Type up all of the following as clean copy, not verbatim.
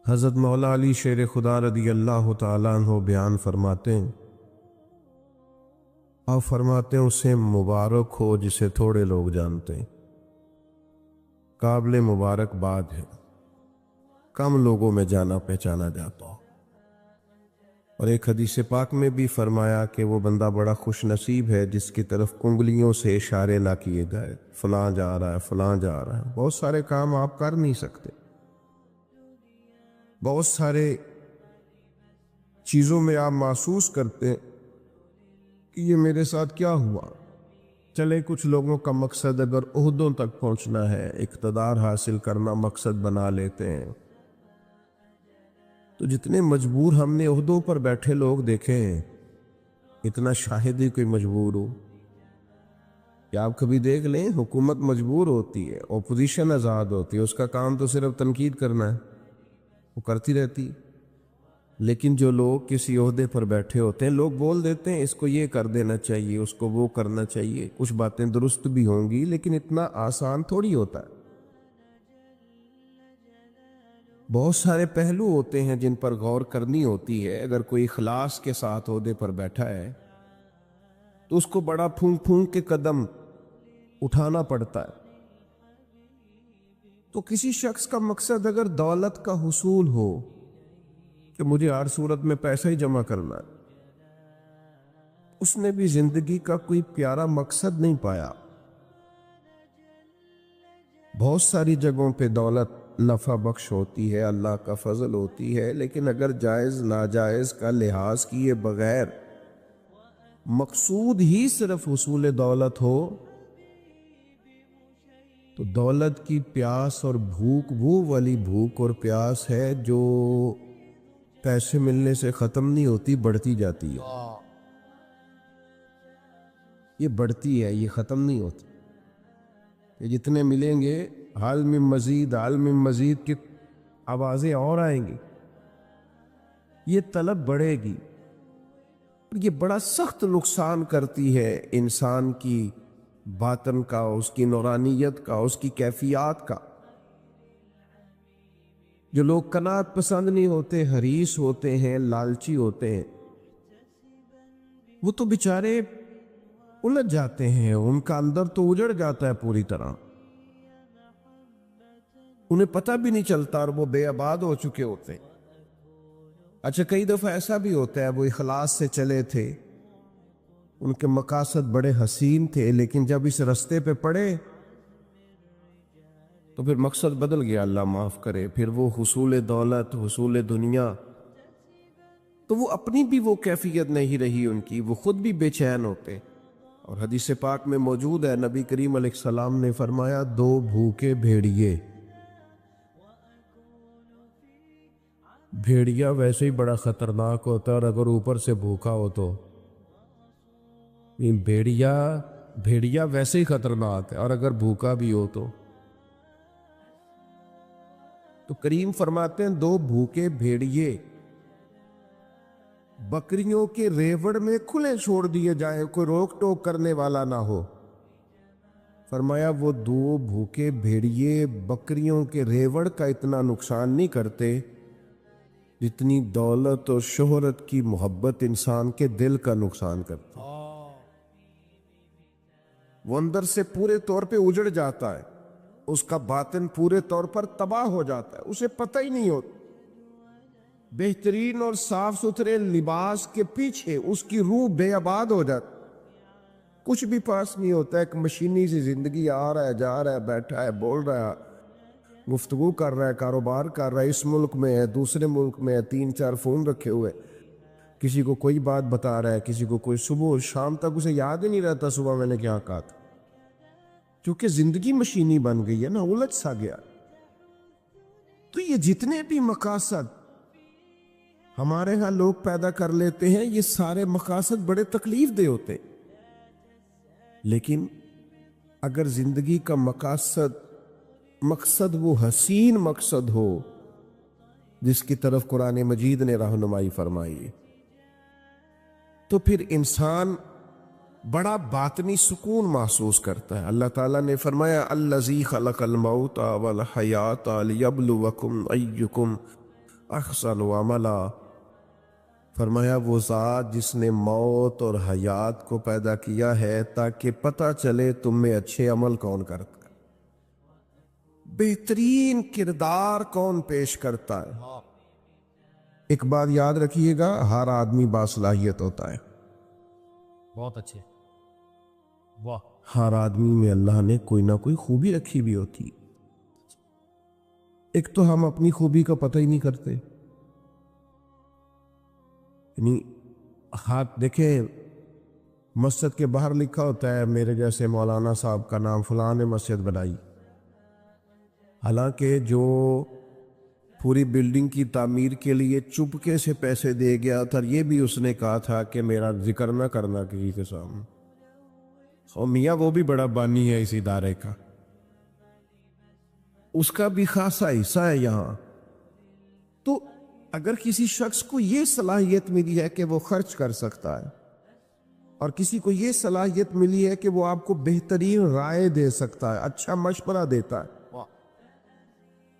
حضرت مولا علی شیر خدا رضی اللہ تعالیٰ عنہ بیان فرماتے ہیں، آپ فرماتے ہیں اسے مبارک ہو جسے تھوڑے لوگ جانتے ہیں، قابل مبارکباد ہے کم لوگوں میں جانا پہچانا جاتا ہو۔ اور ایک حدیث پاک میں بھی فرمایا کہ وہ بندہ بڑا خوش نصیب ہے جس کی طرف انگلیوں سے اشارے نہ کیے جائے، فلاں جا رہا ہے فلاں جا رہا ہے۔ بہت سارے کام آپ کر نہیں سکتے، بہت سارے چیزوں میں آپ محسوس کرتے ہیں کہ یہ میرے ساتھ کیا ہوا۔ چلے کچھ لوگوں کا مقصد اگر عہدوں تک پہنچنا ہے، اقتدار حاصل کرنا مقصد بنا لیتے ہیں، تو جتنے مجبور ہم نے عہدوں پر بیٹھے لوگ دیکھے ہیں، اتنا شاہد ہی کوئی مجبور ہو۔ کہ آپ کبھی دیکھ لیں حکومت مجبور ہوتی ہے، اپوزیشن آزاد ہوتی ہے، اس کا کام تو صرف تنقید کرنا ہے، وہ کرتی رہتی۔ لیکن جو لوگ کسی عہدے پر بیٹھے ہوتے ہیں، لوگ بول دیتے ہیں اس کو یہ کر دینا چاہیے، اس کو وہ کرنا چاہیے، کچھ باتیں درست بھی ہوں گی لیکن اتنا آسان تھوڑی ہوتا ہے۔ بہت سارے پہلو ہوتے ہیں جن پر غور کرنی ہوتی ہے۔ اگر کوئی اخلاص کے ساتھ عہدے پر بیٹھا ہے تو اس کو بڑا پھونک پھونک کے قدم اٹھانا پڑتا ہے۔ تو کسی شخص کا مقصد اگر دولت کا حصول ہو کہ مجھے ہر صورت میں پیسہ ہی جمع کرنا ہے، اس نے بھی زندگی کا کوئی پیارا مقصد نہیں پایا۔ بہت ساری جگہوں پہ دولت نفع بخش ہوتی ہے، اللہ کا فضل ہوتی ہے، لیکن اگر جائز ناجائز کا لحاظ کیے بغیر مقصود ہی صرف حصول دولت ہو تو دولت کی پیاس اور بھوک وہ والی بھوک اور پیاس ہے جو پیسے ملنے سے ختم نہیں ہوتی، بڑھتی جاتی ہے۔ یہ بڑھتی ہے، یہ ختم نہیں ہوتی۔ کہ جتنے ملیں گے حال میں مزید حال میں مزید کی آوازیں اور آئیں گی، یہ طلب بڑھے گی۔ یہ بڑا سخت نقصان کرتی ہے انسان کی باطن کا، اس کی نورانیت کا، اس کی کیفیات کا۔ جو لوگ قناعت پسند نہیں ہوتے، حریص ہوتے ہیں، لالچی ہوتے ہیں، وہ تو بیچارے الجھ جاتے ہیں، ان کا اندر تو اجڑ جاتا ہے پوری طرح، انہیں پتہ بھی نہیں چلتا اور وہ بے آباد ہو چکے ہوتے ہیں۔ اچھا کئی دفعہ ایسا بھی ہوتا ہے وہ اخلاص سے چلے تھے، ان کے مقاصد بڑے حسین تھے، لیکن جب اس رستے پہ پڑے تو پھر مقصد بدل گیا، اللہ معاف کرے، پھر وہ حصول دولت، حصول دنیا، تو وہ اپنی بھی وہ کیفیت نہیں رہی ان کی، وہ خود بھی بے چین ہوتے۔ اور حدیث پاک میں موجود ہے، نبی کریم علیہ السلام نے فرمایا، دو بھوکے بھیڑیے، بھیڑیا ویسے ہی بڑا خطرناک ہوتا ہے، اور اگر اوپر سے بھوکا ہو تو بھیڑیا ویسے ہی خطرناک ہے، اور اگر بھوکا بھی ہو تو کریم فرماتے ہیں دو بھوکے بھیڑیے بکریوں کے ریوڑ میں کھلے چھوڑ دیے جائیں، کوئی روک ٹوک کرنے والا نہ ہو۔ فرمایا وہ دو بھوکے بھیڑیے بکریوں کے ریوڑ کا اتنا نقصان نہیں کرتے جتنی دولت اور شہرت کی محبت انسان کے دل کا نقصان کرتی۔ وہ اندر سے پورے طور پہ اجڑ جاتا ہے، اس کا باطن پورے طور پر تباہ ہو جاتا ہے، اسے پتہ ہی نہیں ہوتا۔ بہترین اور صاف ستھرے لباس کے پیچھے اس کی روح بے آباد ہو جاتی، کچھ بھی پاس نہیں ہوتا، ایک مشینی سی زندگی، آ رہا ہے جا رہا ہے، بیٹھا ہے بول رہا ہے، گفتگو کر رہا ہے، کاروبار کر رہا ہے، اس ملک میں ہے دوسرے ملک میں ہے، 3-4 فون رکھے ہوئے، کسی کو کوئی بات بتا رہا ہے، کسی کو کوئی، صبح شام تک اسے یاد ہی نہیں رہتا صبح میں نے کیا کہا تھا، کیونکہ زندگی مشینی بن گئی ہے نا، الجھ سا گیا۔ تو یہ جتنے بھی مقاصد ہمارے ہاں لوگ پیدا کر لیتے ہیں، یہ سارے مقاصد بڑے تکلیف دہ ہوتے، لیکن اگر زندگی کا مقصد وہ حسین مقصد ہو جس کی طرف قرآن مجید نے رہنمائی فرمائی، تو پھر انسان بڑا باطنی سکون محسوس کرتا ہے۔ اللہ تعالیٰ نے فرمایا، الذی خلق الموت والحیات لیبلوکم ایکم احسن عملا، فرمایا وہ ذات جس نے موت اور حیات کو پیدا کیا ہے تاکہ پتہ چلے تم میں اچھے عمل کون کرتا ہے، بہترین کردار کون پیش کرتا ہے۔ ایک بات یاد رکھیے گا، ہر آدمی باصلاحیت ہوتا ہے، بہت اچھے، واہ، ہر آدمی میں اللہ نے کوئی نہ کوئی خوبی رکھی بھی ہوتی ہے۔ ایک تو ہم اپنی خوبی کا پتہ ہی نہیں کرتے، یعنی ہاتھ دیکھیں مسجد کے باہر لکھا ہوتا ہے میرے جیسے مولانا صاحب کا نام فلاں نے مسجد بنائی، حالانکہ جو پوری بلڈنگ کی تعمیر کے لیے چپکے سے پیسے دے گیا تھا، یہ بھی اس نے کہا تھا کہ میرا ذکر نہ کرنا کسی کے سامنے، اور میاں وہ بھی بڑا بانی ہے اس ادارے کا، اس کا بھی خاصا حصہ ہے یہاں۔ تو اگر کسی شخص کو یہ صلاحیت ملی ہے کہ وہ خرچ کر سکتا ہے، اور کسی کو یہ صلاحیت ملی ہے کہ وہ آپ کو بہترین رائے دے سکتا ہے، اچھا مشورہ دیتا ہے،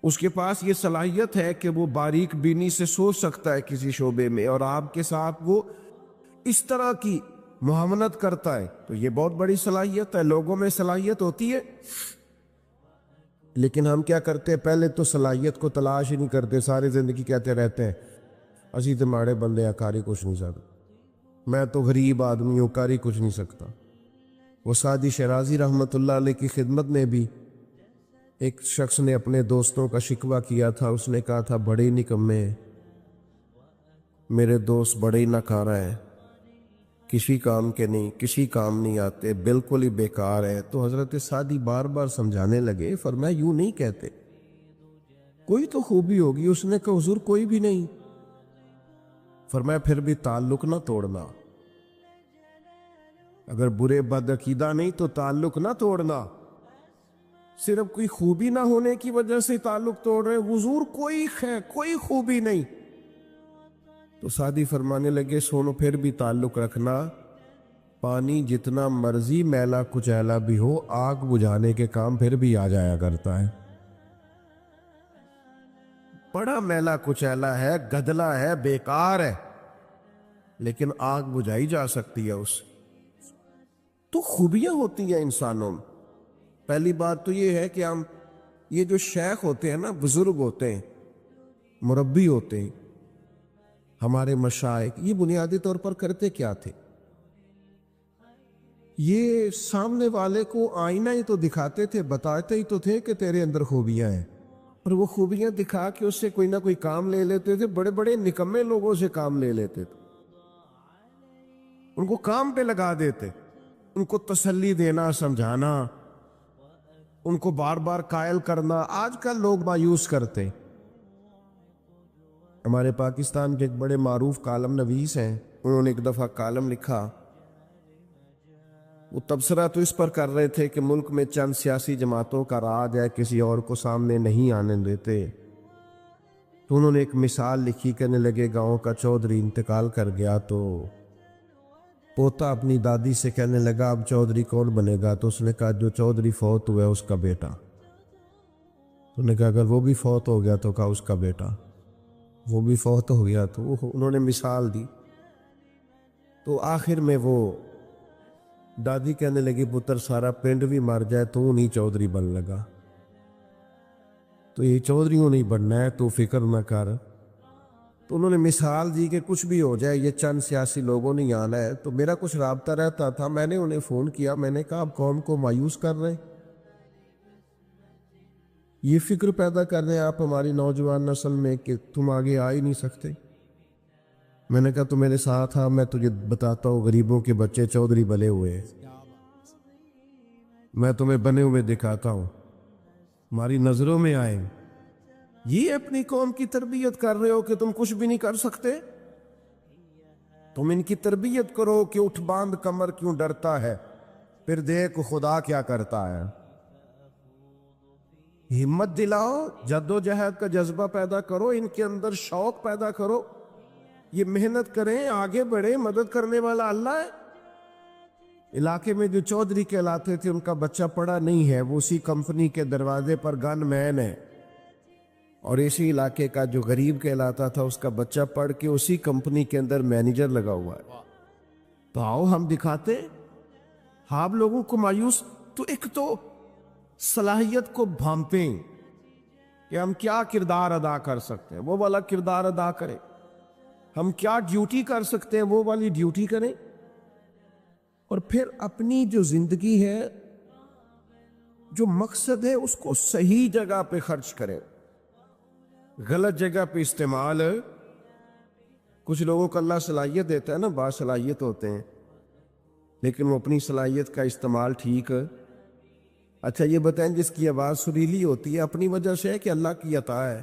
اس کے پاس یہ صلاحیت ہے کہ وہ باریک بینی سے سوچ سکتا ہے کسی شعبے میں، اور آپ کے ساتھ وہ اس طرح کی معاونت کرتا ہے، تو یہ بہت بڑی صلاحیت ہے۔ لوگوں میں صلاحیت ہوتی ہے، لیکن ہم کیا کرتے ہیں، پہلے تو صلاحیت کو تلاش ہی نہیں کرتے، ساری زندگی کہتے رہتے ہیں اسی تو ماڑے بندے ہیں، کاری کچھ نہیں سکتا، میں تو غریب آدمی ہوں، کاری کچھ نہیں سکتا۔ وہ سعدی شیرازی رحمۃ اللہ علیہ کی خدمت میں بھی ایک شخص نے اپنے دوستوں کا شکوہ کیا تھا، اس نے کہا تھا بڑے نکمے ہیں میرے دوست، بڑے ہی ناکارہ ہیں، کسی کام کے نہیں، کسی کام نہیں آتے، بالکل ہی بیکار ہے۔ تو حضرت سعدی بار بار سمجھانے لگے، فرمایا یوں نہیں کہتے، کوئی تو خوبی ہوگی۔ اس نے کہا حضور کوئی بھی نہیں۔ فرمایا پھر بھی تعلق نہ توڑنا، اگر برے بد عقیدہ نہیں تو تعلق نہ توڑنا، صرف کوئی خوبی نہ ہونے کی وجہ سے تعلق توڑ رہے، حضور کوئی خوبی نہیں۔ تو سعدی فرمانے لگے سونو پھر بھی تعلق رکھنا، پانی جتنا مرضی میلا کچیلا بھی ہو، آگ بجھانے کے کام پھر بھی آ جایا کرتا ہے۔ بڑا میلا کچیلا ہے، گدلا ہے، بیکار ہے، لیکن آگ بجھائی جا سکتی ہے اس۔ تو خوبیاں ہوتی ہیں انسانوں میں۔ پہلی بات تو یہ ہے کہ ہم یہ جو شیخ ہوتے ہیں نا، بزرگ ہوتے ہیں، مربی ہوتے ہیں، ہمارے مشائخ، یہ بنیادی طور پر کرتے کیا تھے؟ یہ سامنے والے کو آئینہ ہی تو دکھاتے تھے، بتاتے ہی تو تھے کہ تیرے اندر خوبیاں ہیں، اور وہ خوبیاں دکھا کے اس سے کوئی نہ کوئی کام لے لیتے تھے۔ بڑے بڑے نکمے لوگوں سے کام لے لیتے تھے، ان کو کام پہ لگا دیتے، ان کو تسلی دینا، سمجھانا، ان کو بار بار قائل کرنا۔ آج کل لوگ مایوس کرتے۔ ہمارے پاکستان کے ایک بڑے معروف کالم نویس ہیں، انہوں نے ایک دفعہ کالم لکھا، وہ تبصرہ تو اس پر کر رہے تھے کہ ملک میں چند سیاسی جماعتوں کا راج ہے، کسی اور کو سامنے نہیں آنے دیتے۔ تو انہوں نے ایک مثال لکھی، کہنے لگے گاؤں کا چودھری انتقال کر گیا تو پوتا اپنی دادی سے کہنے لگا اب چودھری کون بنے گا؟ تو اس نے کہا جو چودھری فوت ہوا ہے اس کا بیٹا۔ تو نے کہا اگر وہ بھی فوت ہو گیا؟ تو کہا اس کا بیٹا۔ وہ بھی فوت ہو گیا تو انہوں نے مثال دی۔ تو آخر میں وہ دادی کہنے لگی پتر سارا پنڈ بھی مر جائے تو نہیں چودھری بن لگا، تو یہ چودھریوں نہیں بننا ہے، تو فکر نہ کر۔ تو انہوں نے مثال دی کہ کچھ بھی ہو جائے، یہ چند سیاسی لوگوں نے آنا ہے۔ تو میرا کچھ رابطہ رہتا تھا، میں نے انہیں فون کیا، میں نے کہا آپ قوم کو مایوس کر رہے ہیں، یہ فکر پیدا کر رہے ہیں آپ ہماری نوجوان نسل میں کہ تم آگے آ ہی نہیں سکتے۔ میں نے کہا تو میرے ساتھ آ، میں تجھے بتاتا ہوں غریبوں کے بچے چودھری بنے ہوئے ہیں، میں تمہیں بنے ہوئے دکھاتا ہوں، ہماری نظروں میں آئے۔ یہ اپنی قوم کی تربیت کر رہے ہو کہ تم کچھ بھی نہیں کر سکتے؟ تم ان کی تربیت کرو کہ اٹھ باندھ کمر کیوں ڈرتا ہے، پھر دیکھ خدا کیا کرتا ہے۔ ہمت دلاؤ، جد و جہد کا جذبہ پیدا کرو، ان کے اندر شوق پیدا کرو، یہ محنت کریں، آگے بڑھیں، مدد کرنے والا اللہ ہے۔ علاقے میں جو چودھری کہلاتے تھے ان کا بچہ پڑھا نہیں ہے، وہ اسی کمپنی کے دروازے پر گن مین ہے، اور اسی علاقے کا جو غریب کہلاتا تھا اس کا بچہ پڑھ کے اسی کمپنی کے اندر مینیجر لگا ہوا ہے. تو آؤ ہم دکھاتے ہیں. آپ لوگوں کو مایوس تو ایک تو صلاحیت کو بھانپیں کہ ہم کیا کردار ادا کر سکتے ہیں، وہ والا کردار ادا کریں. ہم کیا ڈیوٹی کر سکتے ہیں، وہ والی ڈیوٹی کریں. اور پھر اپنی جو زندگی ہے، جو مقصد ہے، اس کو صحیح جگہ پہ خرچ کریں. غلط جگہ پہ استعمال. کچھ لوگوں کو اللہ صلاحیت دیتا ہے نا، باصلاحیت ہوتے ہیں، لیکن وہ اپنی صلاحیت کا استعمال ٹھیک. اچھا یہ بتائیں، جس کی آواز سریلی ہوتی ہے اپنی وجہ سے ہے کہ اللہ کی عطا ہے؟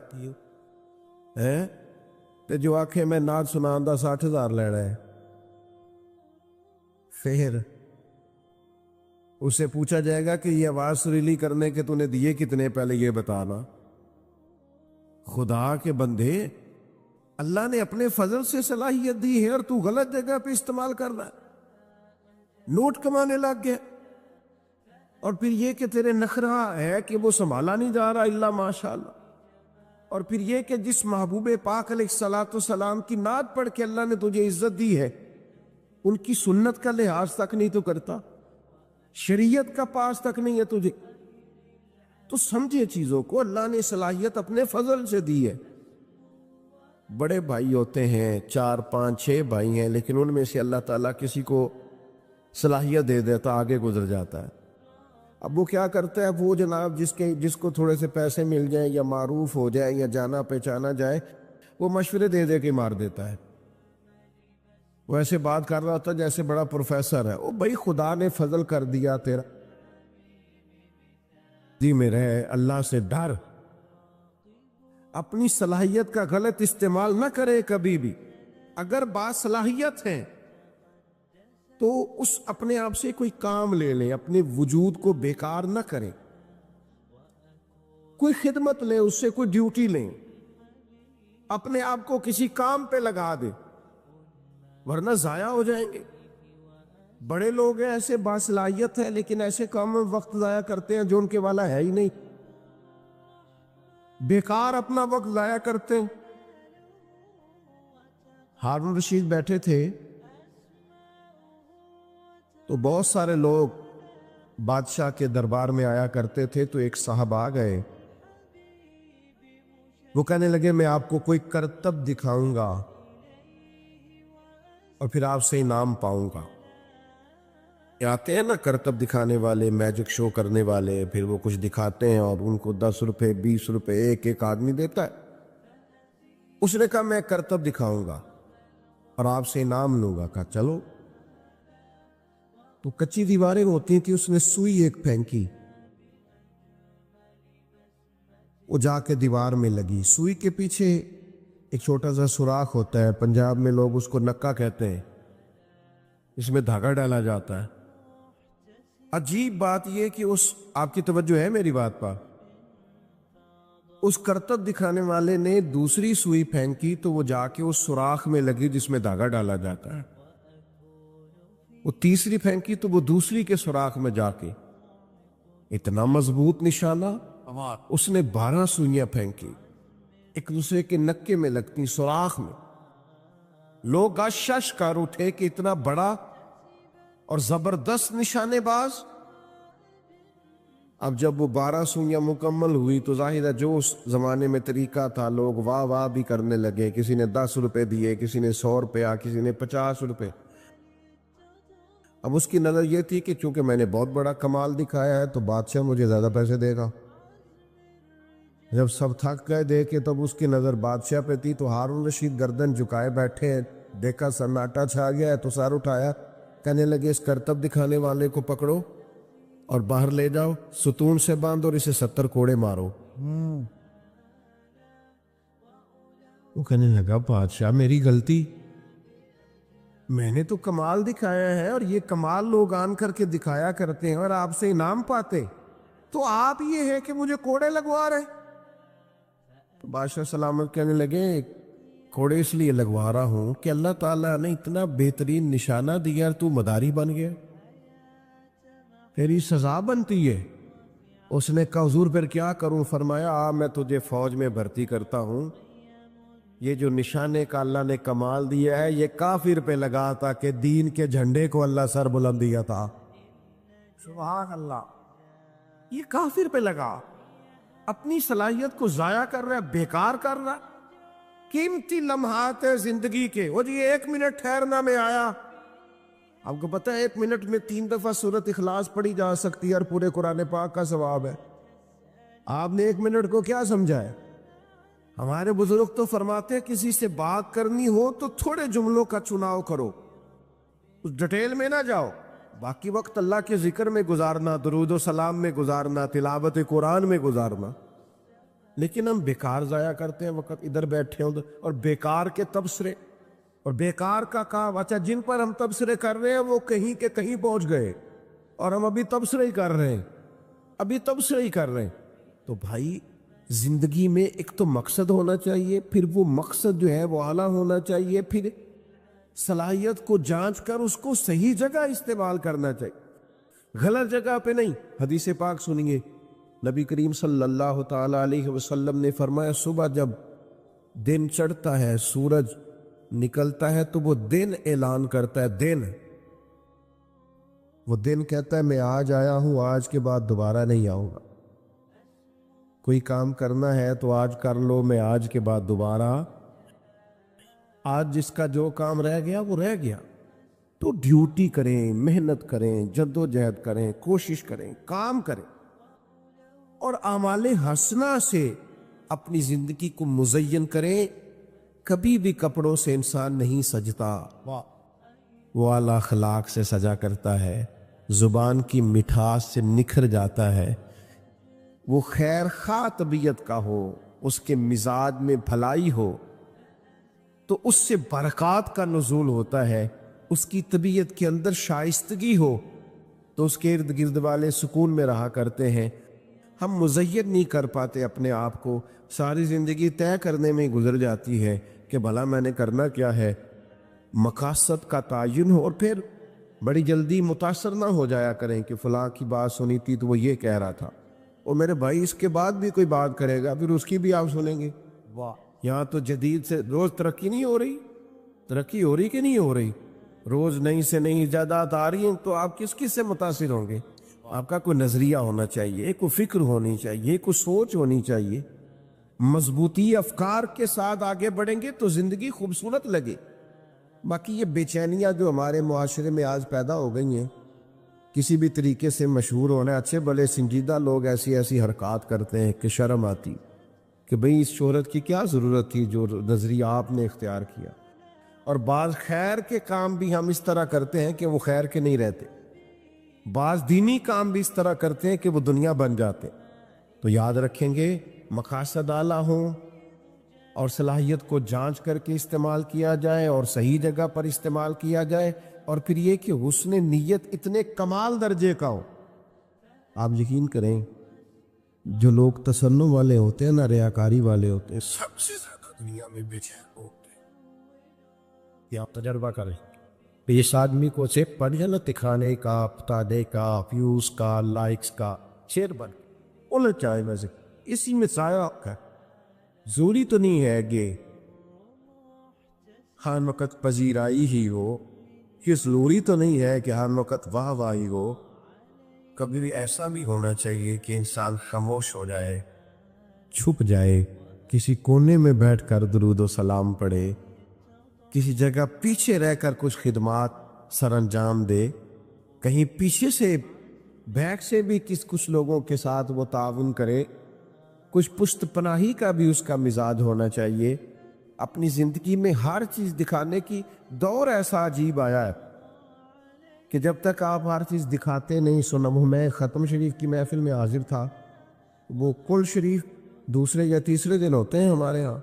تو جو آنکھیں میں نعت سناندہ 60,000 لے رہے ہیں، پھر اسے پوچھا جائے گا کہ یہ آواز سریلی کرنے کے تو نے دیے کتنے، پہلے یہ بتانا. خدا کے بندے، اللہ نے اپنے فضل سے صلاحیت دی ہے اور تو غلط جگہ پہ استعمال کر رہا ہے، نوٹ کمانے لگ گیا. اور پھر یہ کہ تیرے نخرہ ہے کہ وہ سنبھالا نہیں جا رہا الا ماشاءاللہ. اور پھر یہ کہ جس محبوب پاک علیہ الصلوۃ والسلام کی نعت پڑھ کے اللہ نے تجھے عزت دی ہے، ان کی سنت کا لحاظ تک نہیں تو کرتا، شریعت کا پاس تک نہیں ہے تجھے. تو سمجھے چیزوں کو، اللہ نے صلاحیت اپنے فضل سے دی ہے. بڑے بھائی ہوتے ہیں، 4 5 6 بھائی ہیں، لیکن ان میں سے اللہ تعالیٰ کسی کو صلاحیت دے دیتا، آگے گزر جاتا ہے. اب وہ کیا کرتا ہے، وہ جناب جس کو تھوڑے سے پیسے مل جائیں یا معروف ہو جائے یا جانا پہچانا جائے، وہ مشورے دے دے کے مار دیتا ہے. وہ ایسے بات کر رہا تھا جیسے بڑا پروفیسر ہے. او بھائی، خدا نے فضل کر دیا تیرا، جی میں رہے، اللہ سے ڈر. اپنی صلاحیت کا غلط استعمال نہ کرے کبھی بھی. اگر باصلاحیت ہے تو اس اپنے آپ سے کوئی کام لے لیں، اپنے وجود کو بیکار نہ کریں. کوئی خدمت لیں، اس سے کوئی ڈیوٹی لیں، اپنے آپ کو کسی کام پہ لگا دیں، ورنہ ضائع ہو جائیں گے. بڑے لوگ ہیں ایسے باصلاحیت ہے، لیکن ایسے کام میں وقت ضائع کرتے ہیں جو ان کے والا ہے ہی نہیں، بیکار اپنا وقت ضائع کرتے ہیں. ہارون رشید بیٹھے تھے تو بہت سارے لوگ بادشاہ کے دربار میں آیا کرتے تھے. تو ایک صاحب آ گئے، وہ کہنے لگے میں آپ کو کوئی کرتب دکھاؤں گا اور پھر آپ سے انعام پاؤں گا. یہ آتے ہیں نا کرتب دکھانے والے، میجک شو کرنے والے، پھر وہ کچھ دکھاتے ہیں اور ان کو 10 روپے 20 روپے ایک آدمی دیتا ہے. اس نے کہا میں کرتب دکھاؤں گا اور آپ سے انعام لوں گا. کہا چلو. تو کچی دیواریں ہوتی تھی، اس نے سوئی ایک پھینکی، وہ جا کے دیوار میں لگی. سوئی کے پیچھے ایک چھوٹا سا سوراخ ہوتا ہے، پنجاب میں لوگ اس کو نکا کہتے ہیں، اس میں دھاگا ڈالا جاتا ہے. عجیب بات یہ کہ آپ کی توجہ ہے میری بات پر، اس کرتب دکھانے والے نے دوسری سوئی پھینکی تو وہ جا کے اس سوراخ میں لگی جس میں دھاگا ڈالا جاتا ہے. وہ تیسری پھینکی تو وہ دوسری کے سوراخ میں جا کے، اتنا مضبوط نشانہ. اس نے 12 سوئیاں پھینکی، ایک دوسرے کے نکے میں لگتی، سوراخ میں. لوگ شش کر اٹھے کہ اتنا بڑا اور زبردست نشانے باز. اب جب وہ 12 سوئیاں مکمل ہوئی تو ظاہر ہے جو اس زمانے میں طریقہ تھا، لوگ واہ واہ بھی کرنے لگے. کسی نے 10 روپے دیے، کسی نے 100 روپیہ، کسی نے 50 روپے. اب اس کی نظر یہ تھی کہ چونکہ میں نے بہت بڑا کمال دکھایا ہے تو بادشاہ مجھے زیادہ پیسے دے گا. جب سب تھک گئے دے کے تب اس کی نظر بادشاہ پہ تھی. تو ہارون رشید گردن جھکائے بیٹھے ہیں، دیکھا سناٹا چھا گیا ہے تو سر اٹھایا، کہنے لگے اس کرتب دکھانے والے کو پکڑو اور باہر لے جاؤ، ستون سے باندھ اور اسے 70 کوڑے مارو. وہ کہنے لگا بادشاہ میری غلطی، میں نے تو کمال دکھایا ہے اور یہ کمال لوگ آن کر کے دکھایا کرتے ہیں اور آپ سے انعام پاتے، تو آپ یہ ہے کہ مجھے کوڑے لگوا رہے. تو بادشاہ سلامت کہنے لگے کوڑے اس لیے لگوا رہا ہوں کہ اللہ تعالیٰ نے اتنا بہترین نشانہ دیا اور تو مداری بن گیا، تیری سزا بنتی ہے. اس نے کہا حضور پھر کیا کروں؟ فرمایا میں تجھے فوج میں بھرتی کرتا ہوں، یہ جو نشانے کا اللہ نے کمال دیا ہے یہ کافر پہ لگا تھا کہ دین کے جھنڈے کو اللہ سر بلند دیا تھا۔ سبحان اللہ، یہ کافر پہ لگا، اپنی صلاحیت کو ضائع کر رہا ہے، بیکار کر رہا ہے۔ قیمتی لمحات ہے زندگی کے، وہ جی 1 منٹ ٹھہرنا میں آیا۔ آپ کو پتہ ہے 1 منٹ میں 3 دفعہ سورۃ اخلاص پڑھی جا سکتی ہے اور پورے قرآن پاک کا ثواب ہے۔ آپ نے 1 منٹ کو کیا سمجھا ہے؟ ہمارے بزرگ تو فرماتے ہیں کسی سے بات کرنی ہو تو تھوڑے جملوں کا چناؤ کرو، اس ڈیٹیل میں نہ جاؤ، باقی وقت اللہ کے ذکر میں گزارنا، درود و سلام میں گزارنا، تلاوت قرآن میں گزارنا۔ لیکن ہم بیکار ضائع کرتے ہیں وقت، ادھر بیٹھے ادھر، اور بیکار کے تبصرے اور بیکار کا کام۔ اچھا جن پر ہم تبصرے کر رہے ہیں وہ کہیں کے کہیں پہنچ گئے اور ہم ابھی تبصرے ہی کر رہے ہیں، تو بھائی زندگی میں ایک تو مقصد ہونا چاہیے، پھر وہ مقصد جو ہے وہ اعلیٰ ہونا چاہیے، پھر صلاحیت کو جانچ کر اس کو صحیح جگہ استعمال کرنا چاہیے، غلط جگہ پہ نہیں۔ حدیث پاک سنیے، نبی کریم صلی اللہ تعالی علیہ وسلم نے فرمایا صبح جب دن چڑھتا ہے، سورج نکلتا ہے تو وہ دن اعلان کرتا ہے، وہ دن کہتا ہے میں آج آیا ہوں، آج کے بعد دوبارہ نہیں آؤں گا۔ کوئی کام کرنا ہے تو آج کر لو، میں آج کے بعد دوبارہ، آج جس کا جو کام رہ گیا وہ رہ گیا۔ تو ڈیوٹی کریں، محنت کریں، جد و جہد کریں، کوشش کریں، کام کریں، اور اعمال حسنہ سے اپنی زندگی کو مزین کریں۔ کبھی بھی کپڑوں سے انسان نہیں سجتا، وہ اعلیٰ اخلاق سے سجا کرتا ہے، زبان کی مٹھاس سے نکھر جاتا ہے، وہ خیر خواہ طبیعت کا ہو، اس کے مزاج میں بھلائی ہو تو اس سے برکات کا نزول ہوتا ہے، اس کی طبیعت کے اندر شائستگی ہو تو اس کے ارد گرد والے سکون میں رہا کرتے ہیں۔ ہم مزین نہیں کر پاتے اپنے آپ کو، ساری زندگی طے کرنے میں گزر جاتی ہے کہ بھلا میں نے کرنا کیا ہے، مقاصد کا تعین ہو، اور پھر بڑی جلدی متاثر نہ ہو جایا کریں کہ فلاں کی بات سنی تھی تو وہ یہ کہہ رہا تھا، اور میرے بھائی اس کے بعد بھی کوئی بات کرے گا پھر اس کی بھی آپ سنیں گے۔ یہاں تو جدید سے روز ترقی نہیں ہو رہی، ترقی ہو رہی کہ نہیں ہو رہی؟ روز نئی سے نئی ایجادات آ رہی ہیں، تو آپ کس سے متاثر ہوں گے؟ آپ کا کوئی نظریہ ہونا چاہیے، کوئی فکر ہونی چاہیے، کوئی سوچ ہونی چاہیے۔ مضبوطی افکار کے ساتھ آگے بڑھیں گے تو زندگی خوبصورت لگے۔ باقی یہ بے چینیاں جو ہمارے معاشرے میں آج پیدا ہو گئی ہیں، کسی بھی طریقے سے مشہور ہونا، اچھے بھلے سنجیدہ لوگ ایسی حرکات کرتے ہیں کہ شرم آتی کہ بھئی اس شہرت کی کیا ضرورت تھی جو نظریہ آپ نے اختیار کیا۔ اور بعض خیر کے کام بھی ہم اس طرح کرتے ہیں کہ وہ خیر کے نہیں رہتے، بعض دینی کام بھی اس طرح کرتے ہیں کہ وہ دنیا بن جاتے۔ تو یاد رکھیں گے مقاصد اعلیٰ ہوں اور صلاحیت کو جانچ کر کے استعمال کیا جائے اور صحیح جگہ پر استعمال کیا جائے، اور پھر یہ کہ حسن نیت اتنے کمال درجے کا ہو۔ آپ یقین کریں جو لوگ تسنم والے ہوتے ہیں نا، ریاکاری والے ہوتے ہیں، سب سے زیادہ دنیا میں بے چین ہوتے ہیں۔ یہ آپ تجربہ کریں، اس آدمی کو سے پڑھنا دکھانے کا، پتانے کا، ویوز کا، لائکس کا، شیئر بن انہیں چاہے ویسے اسی میں سایہ ہے۔ ضروری تو نہیں ہے کہ ہر وقت پذیرائی ہی ہو، یہ ضروری تو نہیں ہے کہ ہر وقت واہ واہی ہو۔ کبھی بھی ایسا بھی ہونا چاہیے کہ انسان خاموش ہو جائے، چھپ جائے، کسی کونے میں بیٹھ کر درود و سلام پڑھے، کسی جگہ پیچھے رہ کر کچھ خدمات سر انجام دے، کہیں پیچھے سے بیک سے بھی کچھ لوگوں کے ساتھ وہ تعاون کرے، کچھ پشت پناہی کا بھی اس کا مزاج ہونا چاہیے۔ اپنی زندگی میں ہر چیز دکھانے کی دور ایسا عجیب آیا ہے کہ جب تک آپ ہر چیز دکھاتے نہیں سنم۔ میں ختم شریف کی محفل میں حاضر تھا، وہ کل شریف دوسرے یا تیسرے دن ہوتے ہیں ہمارے ہاں،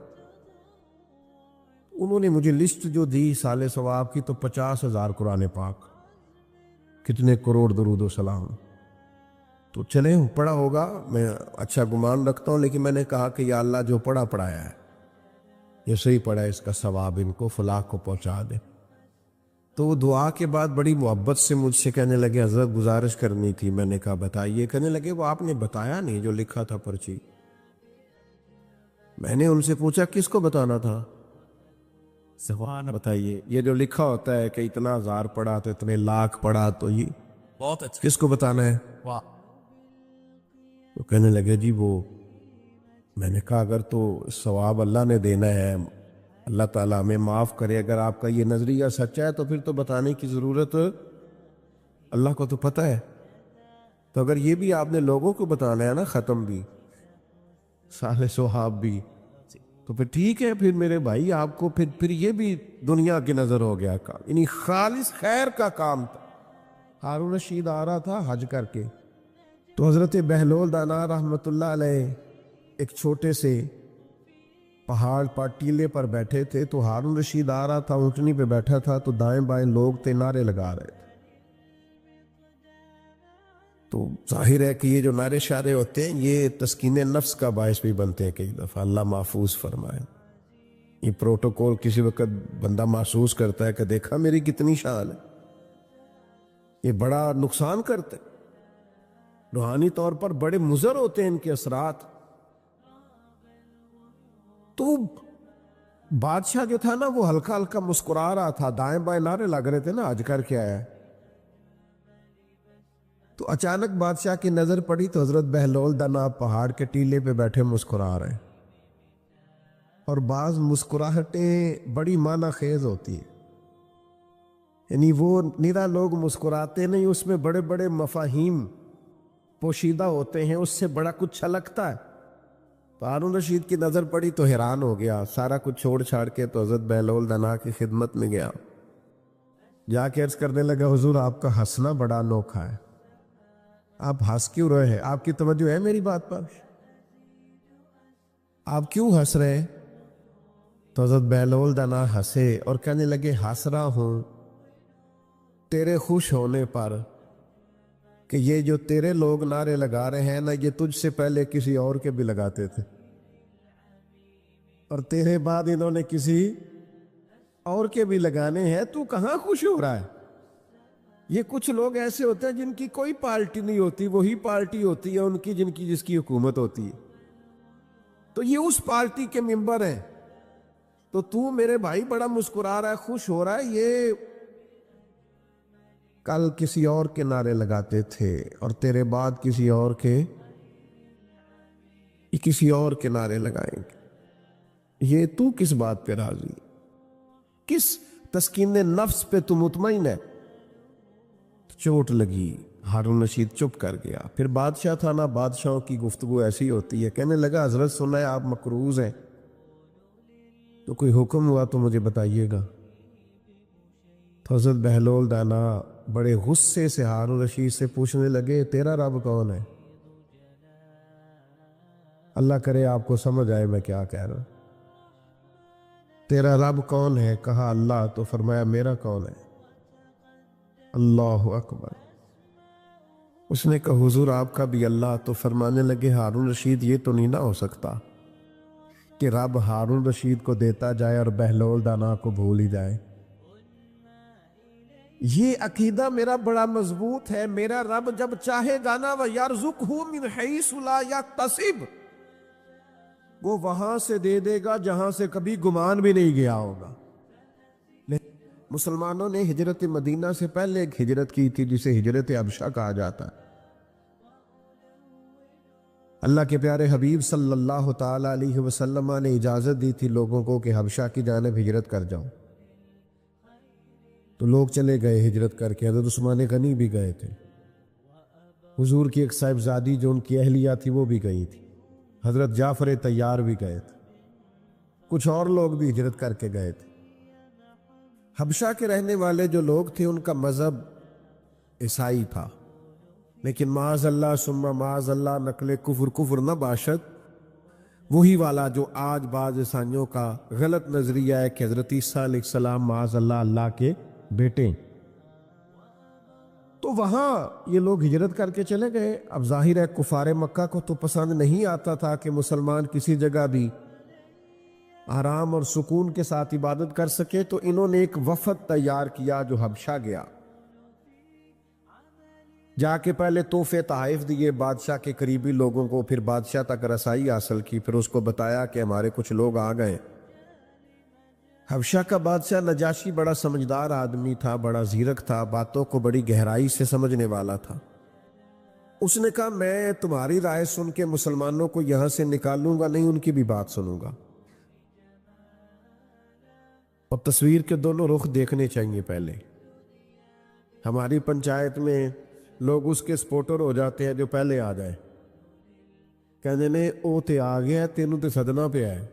انہوں نے مجھے لسٹ جو دی سال ثواب کی تو 50,000 قرآن پاک، کتنے کروڑ درود و سلام۔ تو چلیں پڑھا ہوگا، میں اچھا گمان رکھتا ہوں، لیکن میں نے کہا کہ یا اللہ جو پڑھا پڑھایا ہے یہ صحیح پڑھا ہے، اس کا ثواب ان کو فلاح کو پہنچا دے۔ تو وہ دعا کے بعد بڑی محبت سے مجھ سے کہنے لگے حضرت گزارش کرنی تھی. میں نے کہا بتائیے. کہنے لگے وہ آپ نے بتایا نہیں جو لکھا تھا پرچی. میں نے ان سے پوچھا کس کو بتانا تھا؟ سبحان اللہ. بتائیے یہ جو لکھا ہوتا ہے کہ اتنا ہزار پڑھا تو اتنے لاکھ پڑھا تو یہ بہت اچھا. کس کو بتانا ہے؟ واہ. تو کہنے لگے جی وہ. میں نے کہا اگر تو ثواب اللہ نے دینا ہے, اللہ تعالیٰ ہمیں معاف کرے, اگر آپ کا یہ نظریہ سچا ہے تو پھر تو بتانے کی ضرورت اللہ کو تو پتہ ہے. تو اگر یہ بھی آپ نے لوگوں کو بتانا ہے نا, ختم بھی صالح صحاب بھی, تو پھر ٹھیک ہے. پھر میرے بھائی آپ کو پھر یہ بھی دنیا کی نظر ہو گیا کام, یعنی خالص خیر کا کام تھا. ہارون رشید آ رہا تھا حج کر کے, تو حضرت بہلول دانا رحمۃ اللہ علیہ ایک چھوٹے سے پہاڑ پر ٹیلے پر بیٹھے تھے. تو ہارون رشید آ رہا تھا, اونٹنی پہ بیٹھا تھا, تو دائیں بائیں لوگ تھے نعرے لگا رہے تھے. تو ظاہر ہے کہ یہ جو نعرے شارے ہوتے ہیں یہ تسکین نفس کا باعث بھی بنتے ہیں. کئی دفعہ اللہ محفوظ فرمائے. یہ پروٹوکول کسی وقت بندہ محسوس کرتا ہے کہ دیکھا میری کتنی شان ہے, یہ بڑا نقصان کرتا ہے. روحانی طور پر بڑے مضر ہوتے ہیں ان کے اثرات. تو بادشاہ جو تھا نا وہ ہلکا ہلکا مسکرا رہا تھا, دائیں بائیں نعرے لگ رہے تھے نا حج کر کے آیا ہے. تو اچانک بادشاہ کی نظر پڑی تو حضرت بہلول دانا پہاڑ کے ٹیلے پہ بیٹھے مسکرا رہے ہیں. اور بعض مسکراہٹیں بڑی معنی خیز ہوتی ہیں, یعنی وہ نرا لوگ مسکراتے نہیں, اس میں بڑے بڑے مفاہیم پوشیدہ ہوتے ہیں, اس سے بڑا کچھ چھلکتا ہے. تو ہارون رشید کی نظر پڑی تو حیران ہو گیا, سارا کچھ چھوڑ چھاڑ کے تو حضرت بہلول دانا کی خدمت میں گیا. جا کے عرض کرنے لگا حضور آپ کا ہنسنا بڑا انوکھا ہے, آپ ہنس کیوں رہے ہیں؟ آپ کی توجہ ہے میری بات پر؟ آپ کیوں ہنس رہے ہیں؟ تو حضرت بہلول دانا ہنسے اور کہنے لگے ہنس رہا ہوں تیرے خوش ہونے پر کہ یہ جو تیرے لوگ نعرے لگا رہے ہیں نا, یہ تجھ سے پہلے کسی اور کے بھی لگاتے تھے, اور تیرے بعد انہوں نے کسی اور کے بھی لگانے ہیں. تو کہاں خوش ہو رہا ہے؟ یہ کچھ لوگ ایسے ہوتے ہیں جن کی کوئی پارٹی نہیں ہوتی, وہی پارٹی ہوتی ہے ان کی جس کی حکومت ہوتی ہے. تو یہ اس پارٹی کے ممبر ہیں. تو میرے بھائی بڑا مسکرا رہا ہے, خوش ہو رہا ہے, یہ کل کسی اور کے نعرے لگاتے تھے اور تیرے بعد کسی اور کے نعرے لگائیں گے. یہ تو کس بات پہ راضی, کس تسکین نفس پہ تو مطمئن ہے؟ چوٹ لگی, ہارون رشید چپ کر گیا. پھر بادشاہ تھا نا, بادشاہوں کی گفتگو ایسی ہوتی ہے. کہنے لگا حضرت سنا ہے آپ مقروض ہیں, تو کوئی حکم ہوا تو مجھے بتائیے گا. تو حضرت بہلول دانا بڑے غصے سے ہارون رشید سے پوچھنے لگے تیرا رب کون ہے؟ اللہ کرے آپ کو سمجھ آئے میں کیا کہہ رہا ہوں. تیرا رب کون ہے؟ کہا اللہ. تو فرمایا میرا کون ہے؟ اللہ اکبر. اس نے کہا حضور آپ کا بھی اللہ. تو فرمانے لگے ہارون رشید یہ تو نہیں نہ ہو سکتا کہ رب ہارون رشید کو دیتا جائے اور بہلول دانا کو بھول ہی جائے. یہ عقیدہ میرا بڑا مضبوط ہے. میرا رب جب چاہے گا نا وَيَرْزُقْهُ مِنْ حَيْثُ لَا يَحْتَسِبُ, وہ وہاں سے دے دے گا جہاں سے کبھی گمان بھی نہیں گیا ہوگا. مسلمانوں نے ہجرت مدینہ سے پہلے ایک ہجرت کی تھی جسے ہجرت حبشہ کہا جاتا ہے. اللہ کے پیارے حبیب صلی اللہ تعالی علیہ وسلم نے اجازت دی تھی لوگوں کو کہ حبشہ کی جانب ہجرت کر جاؤ. تو لوگ چلے گئے ہجرت کر کے. حضرت عثمان غنی بھی گئے تھے, حضور کی ایک صاحبزادی جو ان کی اہلیہ تھی وہ بھی گئی تھی, حضرت جعفر طیار بھی گئے تھے, کچھ اور لوگ بھی ہجرت کر کے گئے تھے. حبشہ کے رہنے والے جو لوگ تھے ان کا مذہب عیسائی تھا, لیکن معاذ اللہ ثم معاذ اللہ نقل کفر نہ باشد وہی والا جو آج بعض عیسائیوں کا غلط نظریہ ہے کہ حضرت عیسیٰ علیہ السلام معاذ اللہ کے بیٹے. تو وہاں یہ لوگ ہجرت کر کے چلے گئے. اب ظاہر ہے کفار مکہ کو تو پسند نہیں آتا تھا کہ مسلمان کسی جگہ بھی آرام اور سکون کے ساتھ عبادت کر سکے، تو انہوں نے ایک وفد تیار کیا جو حبشہ گیا، جا کے پہلے تحفے تحائف دیے بادشاہ کے قریبی لوگوں کو، پھر بادشاہ تک رسائی حاصل کی، پھر اس کو بتایا کہ ہمارے کچھ لوگ آ گئے۔ حبشہ کا بادشاہ نجاشی بڑا سمجھدار آدمی تھا، بڑا زیرک تھا، باتوں کو بڑی گہرائی سے سمجھنے والا تھا۔ اس نے کہا میں تمہاری رائے سن کے مسلمانوں کو یہاں سے نکالوں گا نہیں، ان کی بھی بات سنوں گا، اور تصویر کے دونوں رخ دیکھنے چاہیے پہلے۔ ہماری پنچایت میں لوگ اس کے سپورٹر ہو جاتے ہیں جو پہلے آ جائے، کہنے نے او تے آ گیا، تینوں تے صدنا پہ ہے،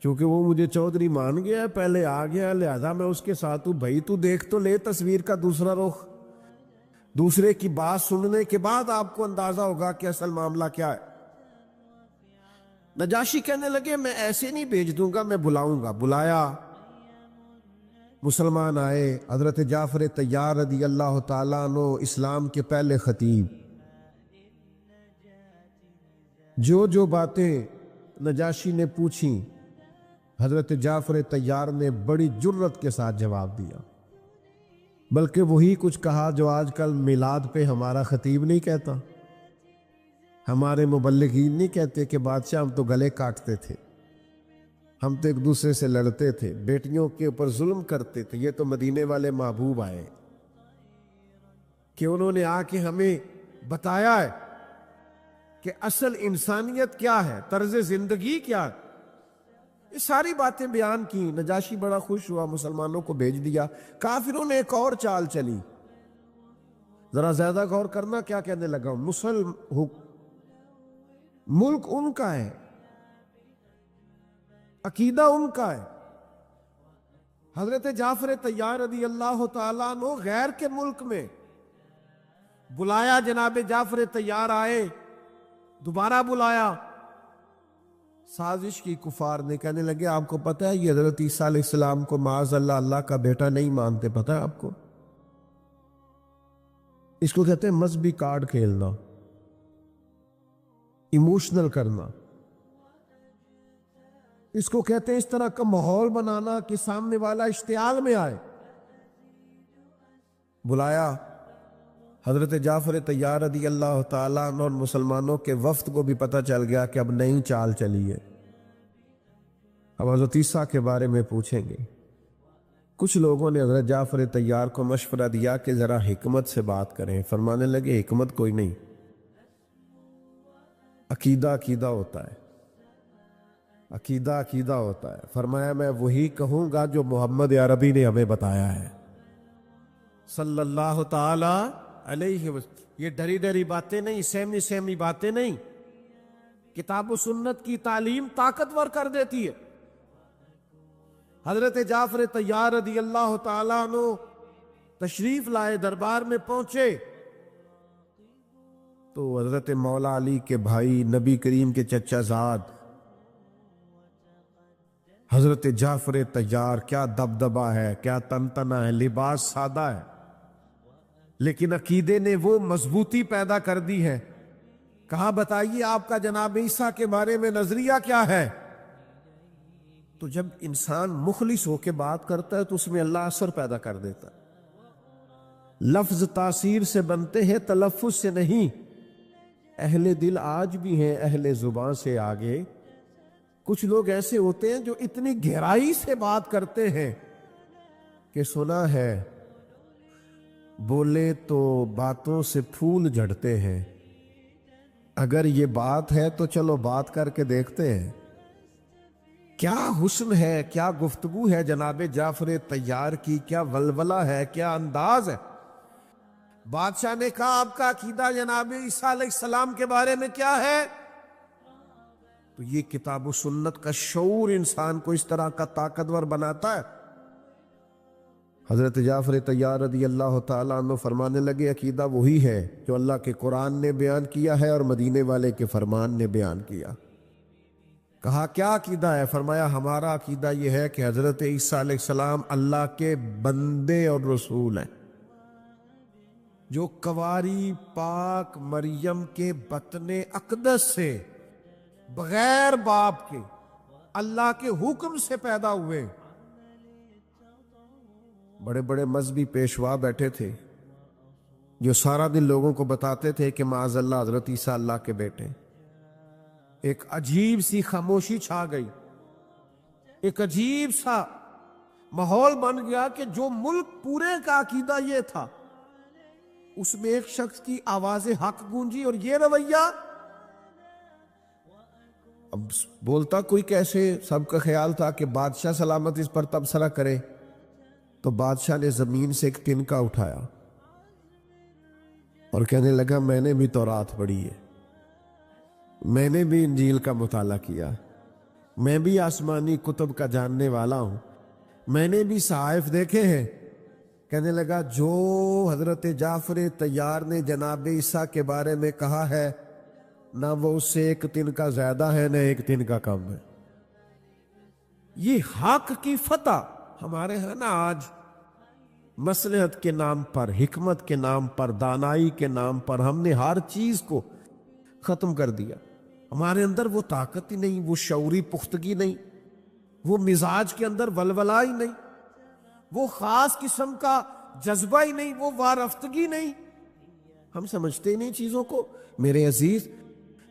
کیونکہ وہ مجھے چودھری مان گیا، پہلے آ گیا، لہذا میں اس کے ساتھ ہوں۔ بھائی تو دیکھ تو لے تصویر کا دوسرا رخ، دوسرے کی بات سننے کے بعد آپ کو اندازہ ہوگا کہ اصل معاملہ کیا ہے۔ نجاشی کہنے لگے میں ایسے نہیں بھیج دوں گا، میں بلاؤں گا۔ بلایا، مسلمان آئے، حضرت جعفر طیار رضی اللہ تعالیٰ عنہ اسلام کے پہلے خطیب، جو باتیں نجاشی نے پوچھیں حضرت جعفر طیار نے بڑی جرت کے ساتھ جواب دیا، بلکہ وہی کچھ کہا جو آج کل میلاد پہ ہمارا خطیب نہیں کہتا، ہمارے مبلغین نہیں کہتے کہ بادشاہ ہم تو گلے کاٹتے تھے، ہم تو ایک دوسرے سے لڑتے تھے، بیٹیوں کے اوپر ظلم کرتے تھے۔ یہ تو مدینے والے محبوب آئے کہ انہوں نے آ کے ہمیں بتایا ہے کہ اصل انسانیت کیا ہے، طرز زندگی کیا ہے، یہ ساری باتیں بیان کی۔ نجاشی بڑا خوش ہوا، مسلمانوں کو بھیج دیا۔ کافروں نے ایک اور چال چلی، ذرا زیادہ غور کرنا کیا کہنے لگا ہوں۔ ملک ان کا ہے، عقیدہ ان کا ہے۔ حضرت جعفر طیار رضی اللہ تعالیٰ عنہ غیر کے ملک میں بلایا، جناب جعفر طیار آئے، دوبارہ بلایا، سازش کی کفار نے، کہنے لگے آپ کو پتہ ہے یہ حضرت عیسیٰ علیہ السلام کو معاذ اللہ اللہ کا بیٹا نہیں مانتے، پتہ ہے آپ کو؟ اس کو کہتے ہیں مذہبی کارڈ کھیلنا، ایموشنل کرنا، اس کو کہتے ہیں اس طرح کا ماحول بنانا کہ سامنے والا اشتعال میں آئے۔ بلایا حضرت جعفر طیار رضی اللہ تعالیٰ عنہ اور مسلمانوں کے وفد کو بھی پتہ چل گیا کہ اب نئی چال چلی ہے، اب حضرت عیسیٰ کے بارے میں پوچھیں گے۔ کچھ لوگوں نے حضرت جعفر طیار کو مشورہ دیا کہ ذرا حکمت سے بات کریں، فرمانے لگے حکمت کوئی نہیں، عقیدہ عقیدہ ہوتا ہے، عقیدہ عقیدہ ہوتا ہے۔ فرمایا میں وہی کہوں گا جو محمد عربی نے ہمیں بتایا ہے صلی اللہ تعالی علیہ وسلم۔ یہ ڈری ڈری باتیں نہیں، سہمی سہمی باتیں نہیں، کتاب و سنت کی تعلیم طاقتور کر دیتی ہے۔ حضرت جعفر طیار رضی اللہ تعالیٰ عنہ تشریف لائے، دربار میں پہنچے تو حضرت مولا علی کے بھائی، نبی کریم کے چچا زاد حضرت جعفر طیار، کیا دبدبا ہے، کیا تنتنا ہے، لباس سادہ ہے، لیکن عقیدے نے وہ مضبوطی پیدا کر دی ہے۔ کہا بتائیے آپ کا جناب عیسیٰ کے بارے میں نظریہ کیا ہے؟ تو جب انسان مخلص ہو کے بات کرتا ہے تو اس میں اللہ اثر پیدا کر دیتا ہے۔ لفظ تاثیر سے بنتے ہیں، تلفظ سے نہیں۔ اہل دل آج بھی ہیں اہل زبان سے آگے۔ کچھ لوگ ایسے ہوتے ہیں جو اتنی گہرائی سے بات کرتے ہیں کہ سنا ہے بولے تو باتوں سے پھول جھڑتے ہیں، اگر یہ بات ہے تو چلو بات کر کے دیکھتے ہیں۔ کیا حسن ہے، کیا گفتگو ہے جناب جعفر طیار کی، کیا ولولہ ہے، کیا انداز ہے۔ بادشاہ نے کہا آپ کا عقیدہ جناب عیسیٰ علیہ السلام کے بارے میں کیا ہے؟ تو یہ کتاب و سنت کا شعور انسان کو اس طرح کا طاقتور بناتا ہے۔ حضرت جعفر طیار رضی اللہ تعالیٰ عنہ فرمانے لگے عقیدہ وہی ہے جو اللہ کے قرآن نے بیان کیا ہے اور مدینے والے کے فرمان نے بیان کیا۔ کہا کیا عقیدہ ہے؟ فرمایا ہمارا عقیدہ یہ ہے کہ حضرت عیسیٰ علیہ السلام اللہ کے بندے اور رسول ہیں، جو کواری پاک مریم کے بطن اقدس سے بغیر باپ کے اللہ کے حکم سے پیدا ہوئے. بڑے بڑے مذہبی پیشوا بیٹھے تھے جو سارا دن لوگوں کو بتاتے تھے کہ معاذ اللہ حضرت عیسیٰ اللہ کے بیٹے. ایک عجیب سی خاموشی چھا گئی, ایک عجیب سا ماحول بن گیا کہ جو ملک پورے کا عقیدہ یہ تھا, اس میں ایک شخص کی آواز حق گونجی اور یہ رویہ. اب بولتا کوئی کیسے, سب کا خیال تھا کہ بادشاہ سلامت اس پر تبصرہ کرے. تو بادشاہ نے زمین سے ایک تنکا اٹھایا اور کہنے لگا میں نے بھی تورات پڑھی ہے, میں نے بھی انجیل کا مطالعہ کیا, میں بھی آسمانی کتب کا جاننے والا ہوں, میں نے بھی صحائف دیکھے ہیں. کہنے لگا جو حضرت جعفر طیار نے جناب عیسیٰ کے بارے میں کہا ہے, نہ وہ اس سے ایک تنکا زیادہ ہے نہ ایک تنکا کم ہے. یہ حق کی فتح ہمارے ہاں نا آج مصلحت کے نام پر, حکمت کے نام پر, دانائی کے نام پر ہم نے ہر چیز کو ختم کر دیا. ہمارے اندر وہ طاقت ہی نہیں, وہ شعوری پختگی نہیں, وہ مزاج کے اندر ولولہ ہی نہیں, وہ خاص قسم کا جذبہ ہی نہیں, وہ وارفتگی نہیں. ہم سمجھتے ہی نہیں چیزوں کو. میرے عزیز,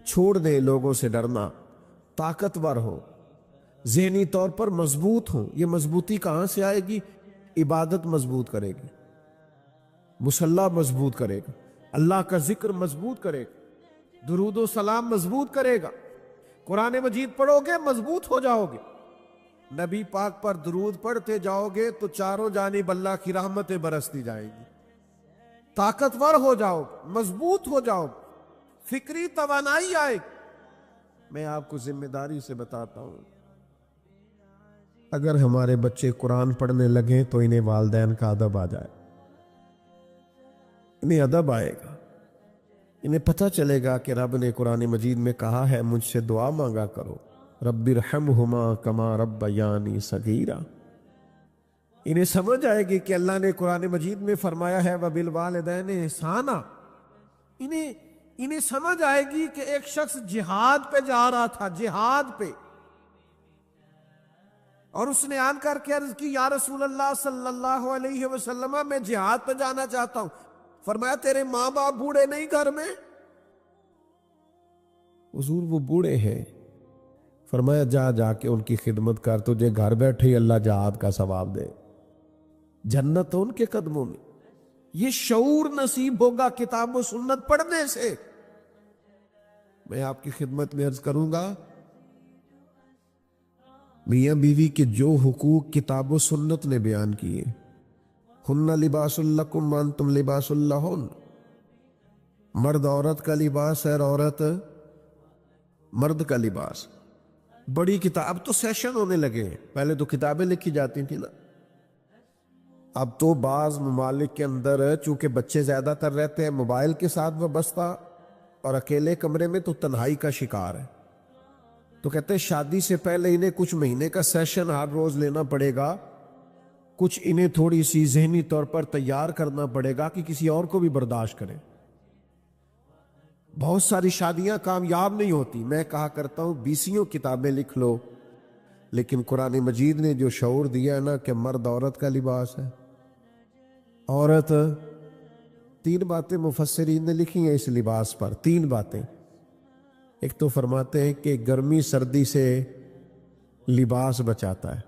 چھوڑ دیں لوگوں سے ڈرنا, طاقتور ہو, ذہنی طور پر مضبوط ہو. یہ مضبوطی کہاں سے آئے گی؟ عبادت مضبوط کرے گی, مصلی مضبوط کرے گا, اللہ کا ذکر مضبوط کرے گا, درود و سلام مضبوط کرے گا, قرآن مجید پڑھو گے مضبوط ہو جاؤ گے, نبی پاک پر درود پڑھتے جاؤ گے تو چاروں جانب اللہ کی رحمتیں برستی جائیں گی, طاقتور ہو جاؤ گے, مضبوط ہو جاؤ گے, فکری توانائی آئے گی. میں آپ کو ذمہ داری سے بتاتا ہوں, اگر ہمارے بچے قرآن پڑھنے لگیں تو انہیں والدین کا ادب آ جائے, انہیں ادب آئے گا, انہیں پتہ چلے گا کہ رب نے قرآن مجید میں کہا ہے مجھ سے دعا مانگا کرو, رب ارحمہما کما ربیانی صغیرا. انہیں سمجھ آئے گی کہ اللہ نے قرآن مجید میں فرمایا ہے وبالوالدین احسانا. انہیں سمجھ آئے گی کہ ایک شخص جہاد پہ جا رہا تھا, جہاد پہ, اور اس نے آن کر کے عرض کی یا رسول اللہ صلی اللہ علیہ وسلم میں جہاد پہ جانا چاہتا ہوں. فرمایا تیرے ماں باپ بوڑھے نہیں گھر میں؟ حضور وہ بوڑھے ہیں. فرمایا جا کے ان کی خدمت کر, تجھے گھر بیٹھے ہی اللہ جہاد کا ثواب دے, جنت ان کے قدموں میں. یہ شعور نصیب ہوگا کتاب و سنت پڑھنے سے. میں آپ کی خدمت میں عرض کروں گا, میاں بیوی کے جو حقوق کتاب و سنت نے بیان کیے, ہن لباس لکم وانتم لباس لہن, مرد عورت کا لباس ہے اور عورت مرد کا لباس. بڑی کتاب تو سیشن ہونے لگے ہیں, پہلے تو کتابیں لکھی جاتی تھیں نا. اب تو بعض ممالک کے اندر چونکہ بچے زیادہ تر رہتے ہیں موبائل کے ساتھ وابستہ, اور اکیلے کمرے میں تو تنہائی کا شکار ہے, تو کہتے ہیں شادی سے پہلے انہیں کچھ مہینے کا سیشن ہر روز لینا پڑے گا, کچھ انہیں تھوڑی سی ذہنی طور پر تیار کرنا پڑے گا کہ کسی اور کو بھی برداشت کریں. بہت ساری شادیاں کامیاب نہیں ہوتی. میں کہا کرتا ہوں 20 کتابیں لکھ لو, لیکن قرآن مجید نے جو شعور دیا ہے نا کہ مرد عورت کا لباس ہے, عورت, 3 باتیں مفسرین نے لکھی ہیں اس لباس پر. 3 باتیں. ایک تو فرماتے ہیں کہ گرمی سردی سے لباس بچاتا ہے,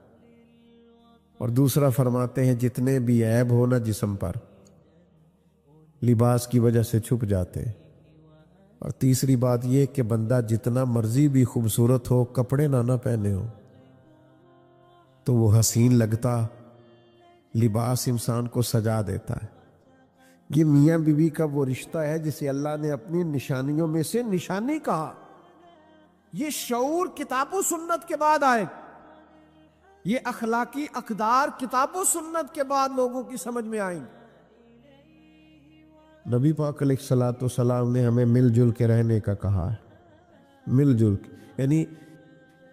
اور دوسرا فرماتے ہیں جتنے بھی عیب ہو نا جسم پر لباس کی وجہ سے چھپ جاتے ہیں, اور تیسری بات یہ کہ بندہ جتنا مرضی بھی خوبصورت ہو, کپڑے نہ پہنے ہو تو وہ حسین لگتا, لباس انسان کو سجا دیتا ہے. یہ میاں بیوی کا وہ رشتہ ہے جسے اللہ نے اپنی نشانیوں میں سے نشانی کہا. یہ شعور کتاب و سنت کے بعد آئے, یہ اخلاقی اقدار کتاب و سنت کے بعد لوگوں کی سمجھ میں آئیں. نبی پاک علیہ الصلوۃ والسلام نے ہمیں مل جل کے رہنے کا کہا ہے. مل جل کے, یعنی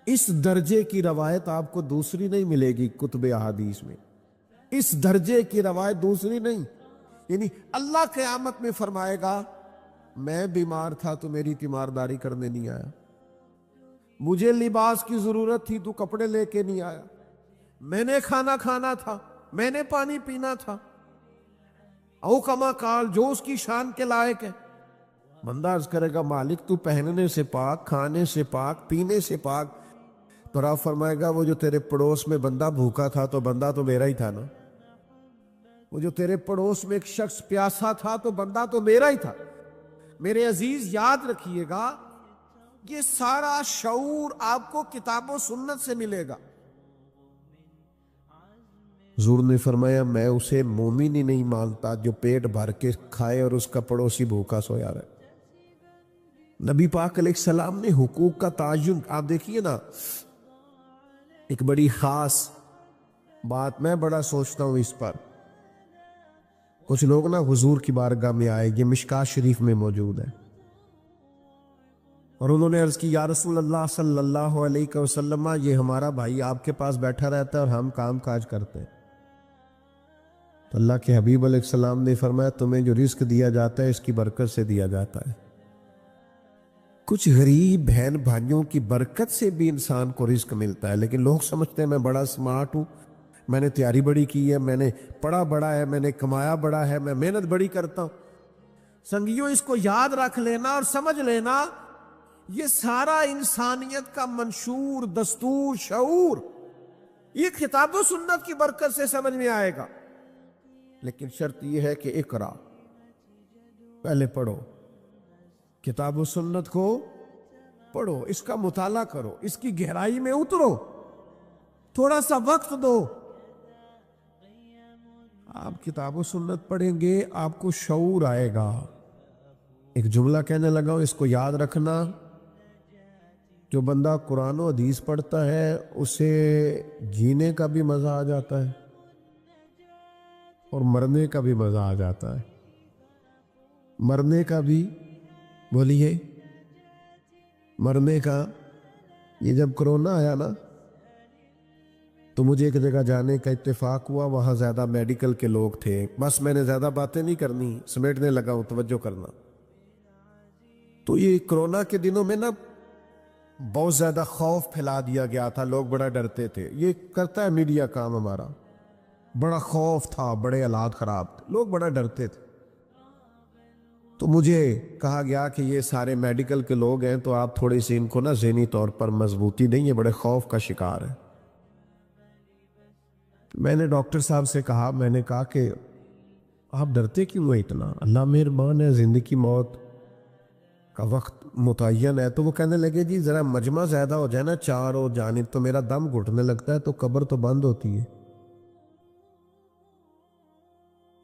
اس درجے کی روایت آپ کو دوسری نہیں ملے گی کتب احادیث میں. اس درجے کی روایت دوسری نہیں. یعنی اللہ قیامت میں فرمائے گا میں بیمار تھا تو میری تیمارداری کرنے نہیں آیا, مجھے لباس کی ضرورت تھی، تو کپڑے لے کے نہیں آیا، میں نے کھانا کھانا تھا، میں نے پانی پینا تھا، او کما کال، جو اس کی شان کے لائق ہے۔ بندہ عرض کرے گا مالک تو پہننے سے پاک، کھانے سے پاک، پینے سے پاک، تو آپ فرمائے گا وہ جو تیرے پڑوس میں بندہ بھوکا تھا تو بندہ تو میرا ہی تھا نا، وہ جو تیرے پڑوس میں ایک شخص پیاسا تھا تو بندہ تو میرا ہی تھا۔ میرے عزیز یاد رکھیے گا، یہ سارا شعور آپ کو کتاب و سنت سے ملے گا۔ حضور نے فرمایا میں اسے مومن ہی نہیں مانتا جو پیٹ بھر کے کھائے اور اس کا پڑوسی بھوکا سویا رہے۔ نبی پاک علیہ السلام نے حقوق کا تعین، آپ دیکھیے نا، ایک بڑی خاص بات میں بڑا سوچتا ہوں اس پر۔ کچھ لوگ نا حضور کی بارگاہ میں آئے، یہ مشکاہ شریف میں موجود ہے، اور انہوں نے عرض کی یا رسول اللہ صلی اللہ علیہ وسلم، یہ ہمارا بھائی آپ کے پاس بیٹھا رہتا ہے اور ہم کام کاج کرتے ہیں۔ تو اللہ کے حبیب علیہ السلام نے فرمایا تمہیں جو رزق دیا جاتا ہے اس کی برکت سے دیا جاتا ہے۔ کچھ غریب بہن بھائیوں کی برکت سے بھی انسان کو رزق ملتا ہے، لیکن لوگ سمجھتے ہیں میں بڑا سمارٹ ہوں، میں نے تیاری بڑی کی ہے، میں نے پڑھا بڑا ہے، میں نے کمایا بڑا ہے، میں محنت بڑی کرتا ہوں۔ سنگیوں اس کو یاد رکھ لینا اور سمجھ لینا، یہ سارا انسانیت کا منشور، دستور، شعور، یہ کتاب و سنت کی برکت سے سمجھ میں آئے گا۔ لیکن شرط یہ ہے کہ اقرا، پہلے پڑھو، کتاب و سنت کو پڑھو، اس کا مطالعہ کرو، اس کی گہرائی میں اترو، تھوڑا سا وقت دو۔ آپ کتاب و سنت پڑھیں گے آپ کو شعور آئے گا۔ ایک جملہ کہنے لگا ہوں، اس کو یاد رکھنا، جو بندہ قرآن و حدیث پڑھتا ہے اسے جینے کا بھی مزہ آ جاتا ہے اور مرنے کا بھی مزہ آ جاتا ہے۔ مرنے کا بھی، بولیے، مرنے کا، یہ جب کرونا آیا نا تو مجھے ایک جگہ جانے کا اتفاق ہوا، وہاں زیادہ میڈیکل کے لوگ تھے، بس میں نے زیادہ باتیں نہیں کرنی، سمیٹنے لگا ہوں، توجہ کرنا۔ تو یہ کرونا کے دنوں میں نا بہت زیادہ خوف پھیلا دیا گیا تھا، لوگ بڑا ڈرتے تھے، یہ کرتا ہے میڈیا کام ہمارا، بڑا خوف تھا، بڑے حالات خراب تھے، لوگ بڑا ڈرتے تھے۔ تو مجھے کہا گیا کہ یہ سارے میڈیکل کے لوگ ہیں تو آپ تھوڑی سی ان کو نا ذہنی طور پر مضبوطی دیں، یہ بڑے خوف کا شکار ہے۔ میں نے ڈاکٹر صاحب سے کہا، میں نے کہا کہ آپ ڈرتے کیوں ہیں اتنا؟ اللہ مہربان ہے، زندگی موت کا وقت متعین ہے۔ تو وہ کہنے لگے جی ذرا مجمع زیادہ ہو جائے نا چاروں جانب تو میرا دم گھٹنے لگتا ہے، تو قبر تو بند ہوتی ہے،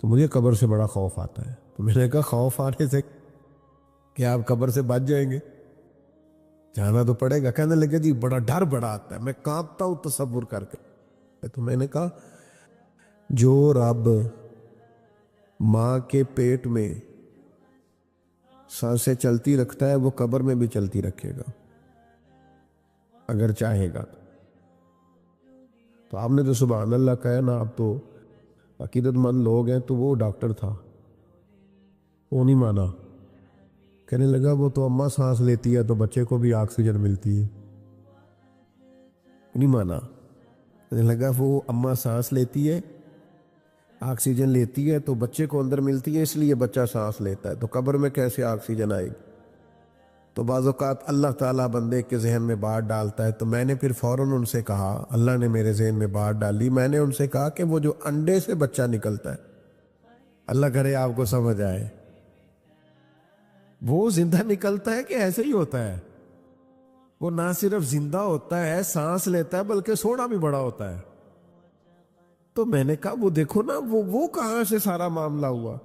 تو مجھے قبر سے بڑا خوف آتا ہے۔ تو میں نے کہا خوف آنے سے کہ آپ قبر سے بچ جائیں گے، جانا تو پڑے گا۔ کہنے لگے جی بڑا ڈر بڑا آتا ہے، میں کانپتا ہوں تصور کر کے۔ تو میں نے کہا جو رب ماں کے پیٹ میں سانسیں چلتی رکھتا ہے وہ قبر میں بھی چلتی رکھے گا اگر چاہے گا۔ تو آپ نے تو سبحان اللہ کہا نا، آپ تو عقیدت مند لوگ ہیں، تو وہ ڈاکٹر تھا، وہ نہیں مانا، کہنے لگا وہ تو اماں سانس لیتی ہے تو بچے کو بھی آکسیجن ملتی ہے، نہیں مانا۔ کہنے لگا وہ اماں سانس لیتی ہے، آکسیجن لیتی ہے تو بچے کو اندر ملتی ہے، اس لیے بچہ سانس لیتا ہے، تو قبر میں کیسے آکسیجن آئے گی؟ تو بعض اوقات اللہ تعالیٰ بندے کے ذہن میں بات ڈالتا ہے۔ تو میں نے پھر فوراً ان سے کہا، اللہ نے میرے ذہن میں بات ڈالی، میں نے ان سے کہا کہ وہ جو انڈے سے بچہ نکلتا ہے، اللہ کرے آپ کو سمجھ آئے، وہ زندہ نکلتا ہے کہ ایسے ہی ہوتا ہے؟ وہ نہ صرف زندہ ہوتا ہے، سانس لیتا ہے، بلکہ سونا بھی بڑا ہوتا ہے۔ تو میں نے کہا وہ دیکھو نا وہ کہاں سے سارا معاملہ ہوا؟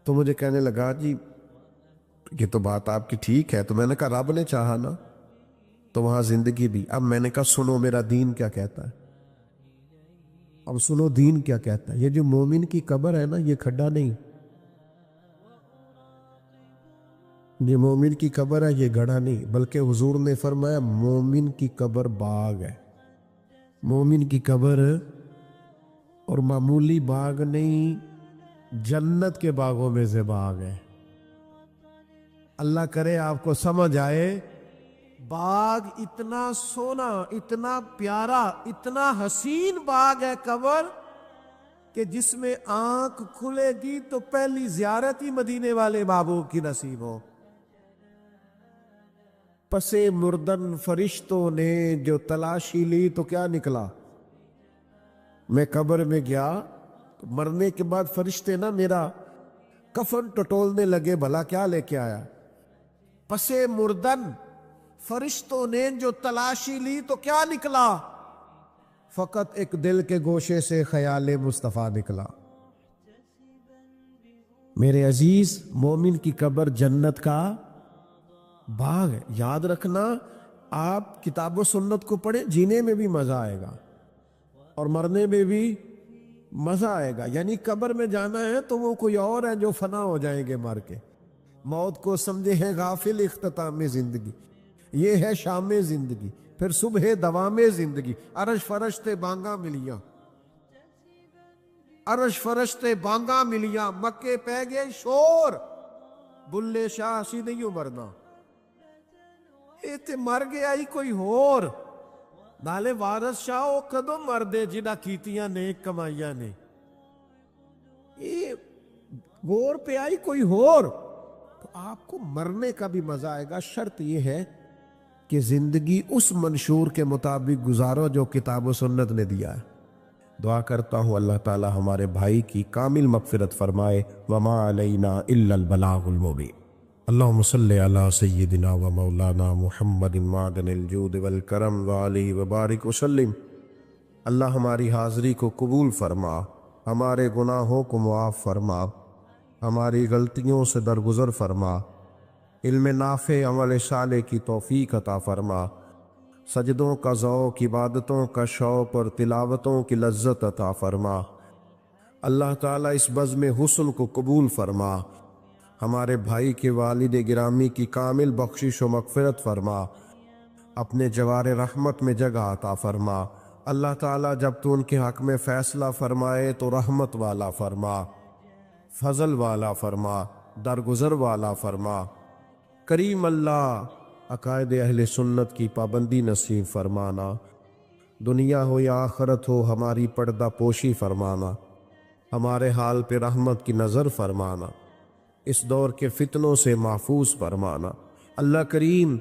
تو مجھے کہنے لگا جی یہ تو بات آپ کی ٹھیک ہے۔ تو میں نے کہا رب نے چاہا نا تو وہاں زندگی بھی۔ اب میں نے کہا سنو میرا دین کیا کہتا ہے، اب سنو دین کیا کہتا ہے۔ یہ جو مومن کی قبر ہے نا، یہ کھڈا نہیں، یہ مومن کی قبر ہے، یہ گڑھا نہیں، بلکہ حضور نے فرمایا مومن کی قبر باغ ہے، مومن کی قبر اور معمولی باغ نہیں، جنت کے باغوں میں سے باغ ہے۔ اللہ کرے آپ کو سمجھ آئے، باغ اتنا سونا، اتنا پیارا، اتنا حسین باغ ہے قبر کہ جس میں آنکھ کھلے گی تو پہلی زیارت ہی مدینے والے محبوب کی نصیب ہو۔ پسے مردن فرشتوں نے جو تلاشی لی تو کیا نکلا؟ میں قبر میں گیا تو مرنے کے بعد فرشتے نا میرا کفن ٹٹولنے لگے، بھلا کیا لے کے آیا؟ پسے مردن فرشتوں نے جو تلاشی لی تو کیا نکلا؟ فقط ایک دل کے گوشے سے خیال مصطفیٰ نکلا۔ میرے عزیز، مومن کی قبر جنت کا باغ ہے۔ یاد رکھنا، آپ کتاب و سنت کو پڑھیں، جینے میں بھی مزہ آئے گا اور مرنے میں بھی مزہ آئے گا۔ یعنی قبر میں جانا ہے تو وہ کوئی اور ہے جو فنا ہو جائیں گے مر کے۔ موت کو سمجھے ہیں غافل اختتام زندگی، یہ ہے شام زندگی، پھر صبح دوام زندگی۔ عرش فرشتے بانگا ملیاں، عرش فرشتے بانگا ملیاں، مکے پہ گئے شور، بلے شاہ اسی نہیں مرنا، یہ تے مر گیا ہی کوئی ہور۔ نالے وارث شاہ وہ کدوں مر دے جنہ کیتیاں نیک کمائیاں نے، یہ گور پہ آئی کوئی ہور۔ تو آپ کو مرنے کا بھی مزہ آئے گا، شرط یہ ہے کہ زندگی اس منشور کے مطابق گزارو جو کتاب و سنت نے دیا ہے۔ دعا کرتا ہوں اللہ تعالی ہمارے بھائی کی کامل مغفرت فرمائے۔ وما علینا الا البلاغ المبین۔ اللہم صلی علی سیدنا و مولانا محمد معدن الجود والکرم وآلہ وبارک وسلم۔ اللہ ہماری حاضری کو قبول فرما، ہمارے گناہوں کو معاف فرما، ہماری غلطیوں سے درگزر فرما، علم نافع عمل صالح کی توفیق عطا فرما، سجدوں کا ذوق، عبادتوں کا شوق اور تلاوتوں کی لذت عطا فرما۔ اللہ تعالیٰ اس بزم حسن کو قبول فرما، ہمارے بھائی کے والد گرامی کی کامل بخشش و مغفرت فرما، اپنے جوار رحمت میں جگہ عطا فرما۔ اللہ تعالیٰ جب تو ان کے حق میں فیصلہ فرمائے تو رحمت والا فرما، فضل والا فرما، درگزر والا فرما۔ کریم اللہ عقائد اہل سنت کی پابندی نصیب فرمانا، دنیا ہو یا آخرت ہو ہماری پردہ پوشی فرمانا، ہمارے حال پہ رحمت کی نظر فرمانا، اس دور کے فتنوں سے محفوظ فرمانا۔ اللہ کریم،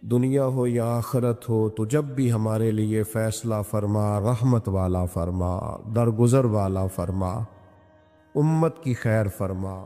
دنیا ہو یا آخرت ہو تو جب بھی ہمارے لیے فیصلہ فرما، رحمت والا فرما، درگزر والا فرما، امت کی خیر فرما۔